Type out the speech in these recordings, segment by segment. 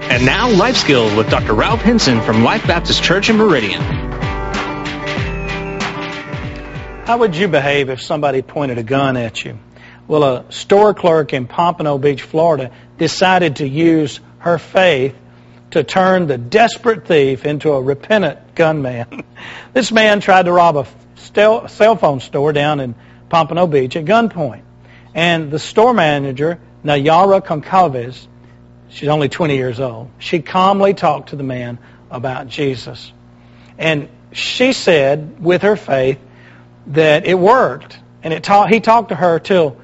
And now, Life Skills with Dr. Ralph Henson from Life Baptist Church in Meridian. How would you behave if somebody pointed a gun at you? Well, a store clerk in Pompano Beach, Florida, decided to use her faith to turn the desperate thief into a repentant gunman. This man tried to rob a cell phone store down in Pompano Beach at gunpoint. And the store manager, Nayara Concalves, she's only 20 years old, she calmly talked to the man about Jesus. And she said, with her faith, that it worked. And he talked to her till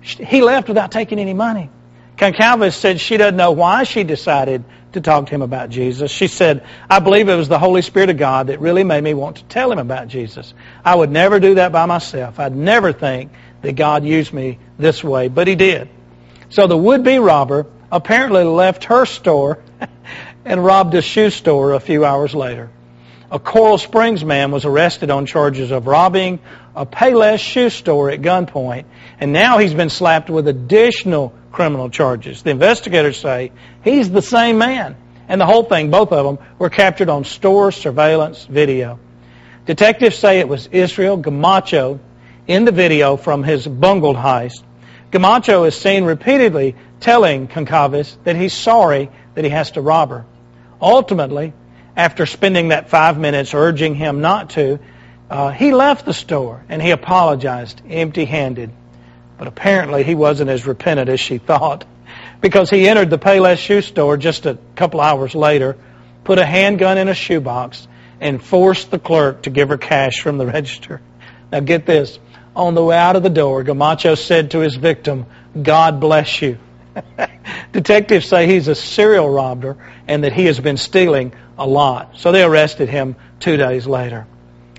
he left without taking any money. Concalves said she doesn't know why she decided to talk to him about Jesus. She said, I believe it was the Holy Spirit of God that really made me want to tell him about Jesus. I would never do that by myself. I'd never think that God used me this way, but He did. So the would-be robber apparently left her store and robbed a shoe store a few hours later. A Coral Springs man was arrested on charges of robbing a Payless shoe store at gunpoint, and now he's been slapped with additional criminal charges. The investigators say he's the same man, and the whole thing, both of them, were captured on store surveillance video. Detectives say it was Israel Gamacho in the video from his bungled heist. Gamacho is seen repeatedly telling Concalves that he's sorry that he has to rob her. Ultimately, after spending that 5 minutes urging him not to, he left the store and he apologized empty-handed. But apparently he wasn't as repentant as she thought, because he entered the Payless shoe store just a couple hours later, put a handgun in a shoebox, and forced the clerk to give her cash from the register. Now get this. On the way out of the door, Gamacho said to his victim, God bless you. Detectives say he's a serial robber and that he has been stealing a lot. So they arrested him 2 days later.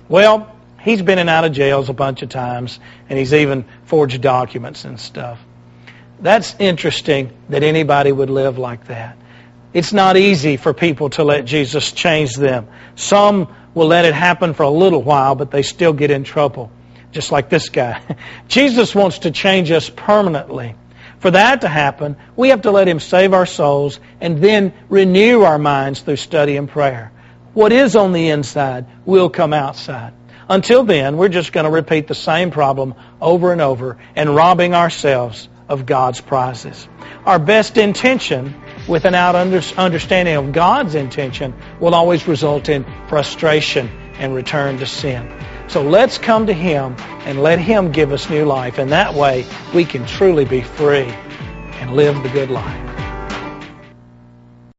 Well, he's been in and out of jails a bunch of times, and he's even forged documents and stuff. That's interesting that anybody would live like that. It's not easy for people to let Jesus change them. Some will let it happen for a little while, but they still get in trouble, just like this guy. Jesus wants to change us permanently. For that to happen, we have to let Him save our souls and then renew our minds through study and prayer. What is on the inside will come outside. Until then, we're just going to repeat the same problem over and over and robbing ourselves of God's prizes. Our best intention without understanding of God's intention will always result in frustration and return to sin. So let's come to Him and let Him give us new life. And that way we can truly be free and live the good life.